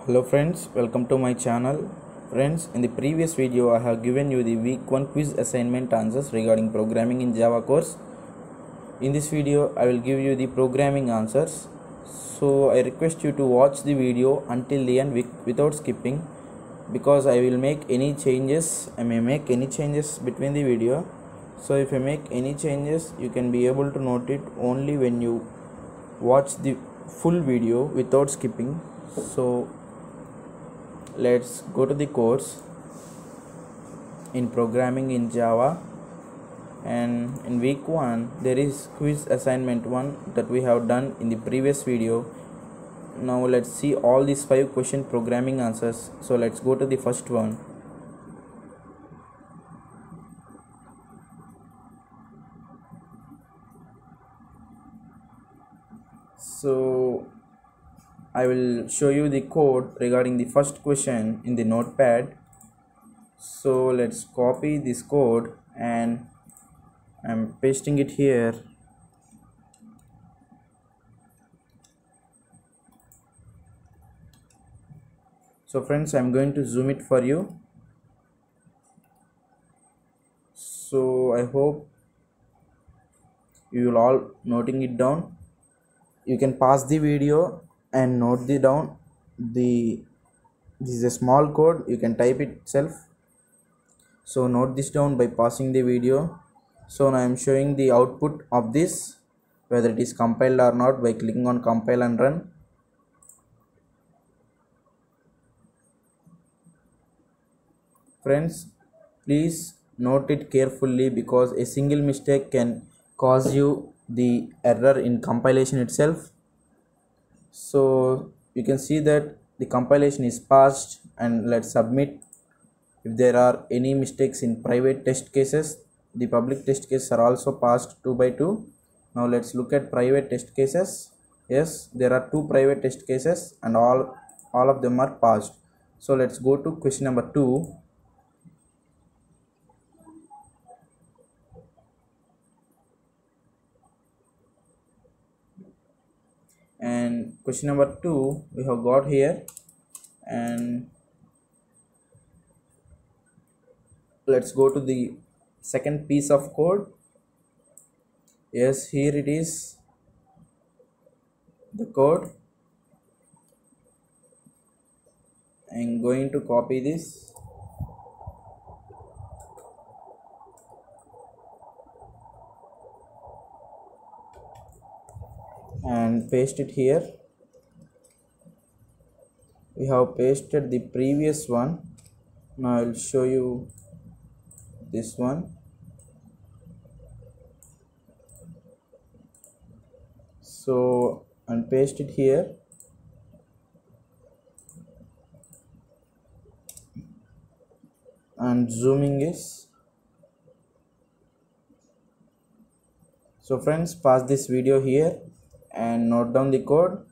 Hello friends, welcome to my channel. Friends, in the previous video I have given you the week 1 quiz assignment answers regarding programming in Java course. In this video I will give you the programming answers. So I request you to watch the video until the end without skipping, because I will make any changes. I may make any changes between the video. So if I make any changes, you can be able to note it only when you watch the full video without skipping. So let's go to the course in programming in Java, and in week 1 there is quiz assignment 1 that we have done in the previous video. Now let's see all these 5 question programming answers. So let's go to the first one. So I will show you the code regarding the first question in the notepad. So let's copy this code and I'm pasting it here. So friends, I'm going to zoom it for you. So I hope you will all noting it down. You can pause the video and note the down. This is a small code, you can type it itself. So note this down by pausing the video. So now I am showing the output of this, whether it is compiled or not, by clicking on compile and run. Friends, please note it carefully, because a single mistake can cause you the error in compilation itself. So you can see that the compilation is passed, and let's submit. If there are any mistakes in private test cases, the public test cases are also passed 2 by 2. Now let's look at private test cases. Yes, there are 2 private test cases and all of them are passed. So let's go to question number 2. And question number 2 we have got here, and let's go to the second piece of code. Yes, here it is, the code. I'm going to copy this and paste it here. We have pasted the previous one. Now I'll show you this one. So and paste it here. And zooming is. So friends, pause this video here and note down the code.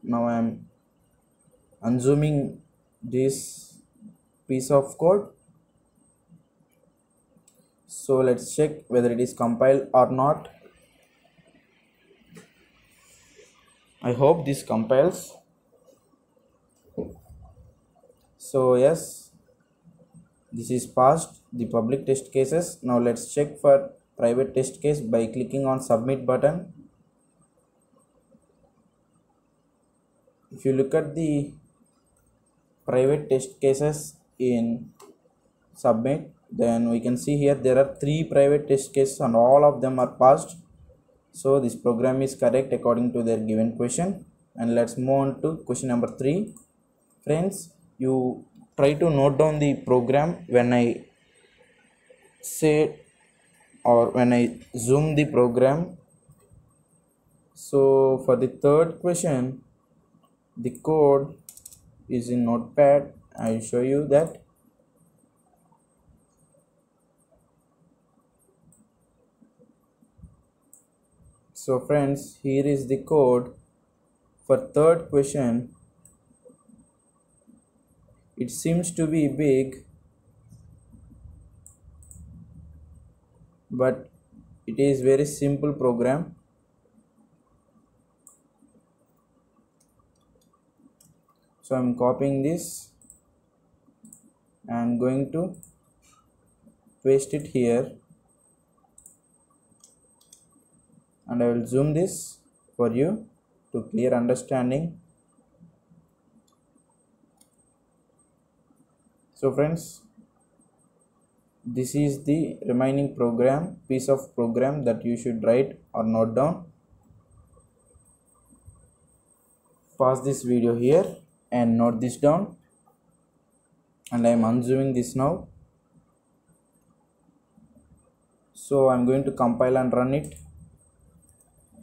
Now I am unzooming this piece of code. So let's check whether it is compiled or not. I hope this compiles. So yes, this is passed the public test cases. Now let's check for private test case by clicking on submit button. If you look at the private test cases in submit, then we can see here there are 3 private test cases and all of them are passed. So this program is correct according to their given question. And let's move on to question number 3. Friends, you try to note down the program when I say or when I zoom the program. So for the third question, the code is in notepad. I will show you that. So friends, here is the code for third question. It seems to be big, but it is very simple program. So I'm copying this and going to paste it here, and I will zoom this for you to clear understanding. So friends, this is the remaining piece of program that you should write or note down. Pause this video here and note this down, and I am unzooming this now. So I'm going to compile and run it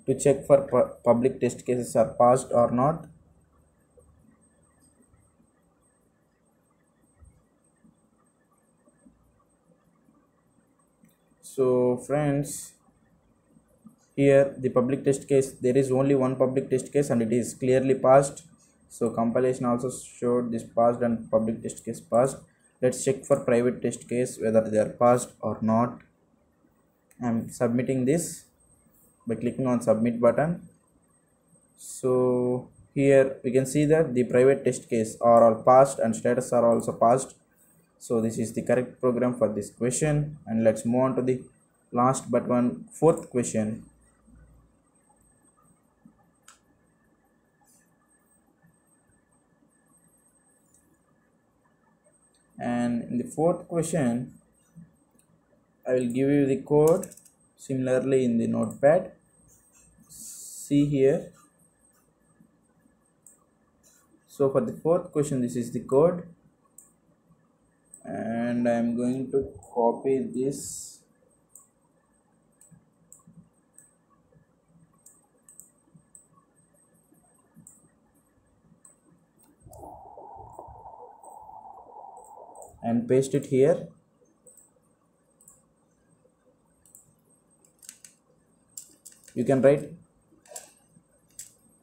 to check for public test cases are passed or not. So friends, here the public test case, there is only one public test case and it is clearly passed. So compilation also showed this passed and public test case passed. Let's check for private test case whether they are passed or not. I'm submitting this by clicking on submit button. So here we can see that the private test case are all passed and status are also passed. So this is the correct program for this question, and let's move on to the last but fourth question. And in the fourth question, I will give you the code similarly in the notepad. See here. So for the fourth question, this is the code, and I am going to copy this and paste it here. You can write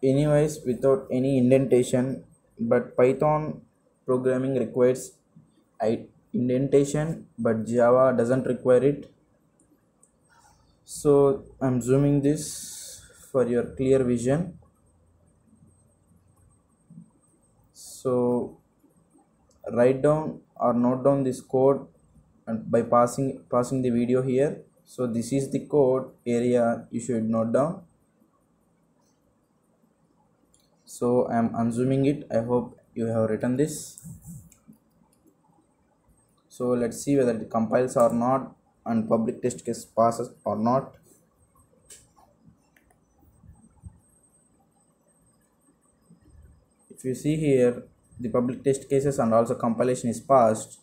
anyways without any indentation, but Python programming requires indentation, but Java doesn't require it. So I'm zooming this for your clear vision. So write down or note down this code and by passing the video here. So this is the code area you should note down. So I am unzooming it. I hope you have written this. So let's see whether it compiles or not and public test case passes or not. If you see here, the public test cases and also compilation is passed.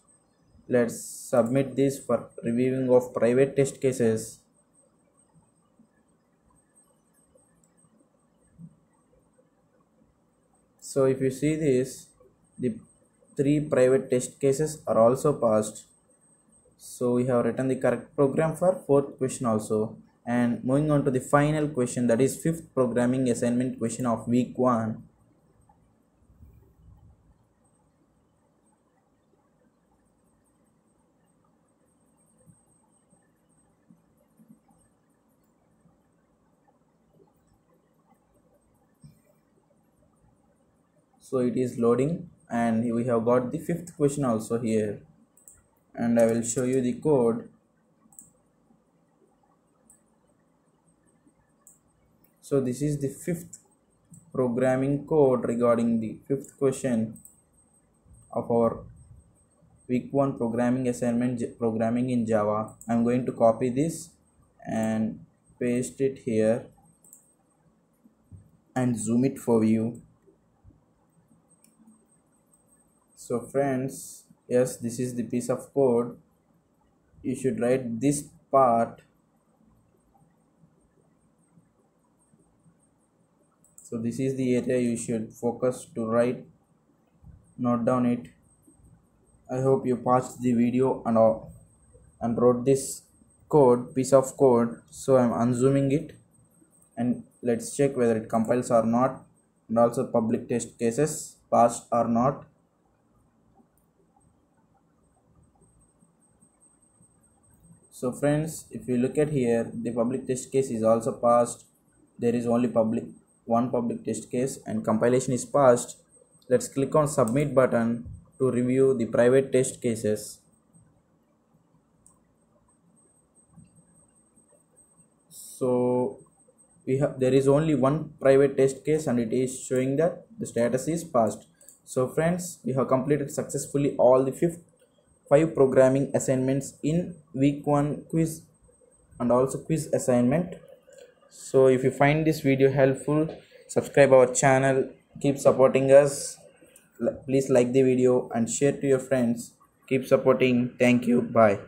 Let's submit this for reviewing of private test cases. So if you see this, the 3 private test cases are also passed. So we have written the correct program for fourth question also. And moving on to the final question, that is fifth programming assignment question of week 1. So it is loading, and we have got the fifth question also here, and I will show you the code. So this is the fifth programming code regarding the fifth question of our week 1 programming assignment, programming in Java. I'm going to copy this and paste it here and zoom it for you. So friends, yes, this is the piece of code. You should write this part. So this is the area you should focus to write, note down it. I hope you paused the video and wrote this piece of code. So I'm unzooming it, and let's check whether it compiles or not, and also public test cases passed or not. So friends, if you look at here, the public test case is also passed. There is only one public test case and compilation is passed. let's click on submit button to review the private test cases. So there is only one private test case and it is showing that the status is passed. So friends, we have completed successfully all the 5 programming assignments in week 1 quiz and also quiz assignment. So if you find this video helpful, subscribe our channel, keep supporting us, please like the video and share to your friends. Keep supporting. Thank you. Bye.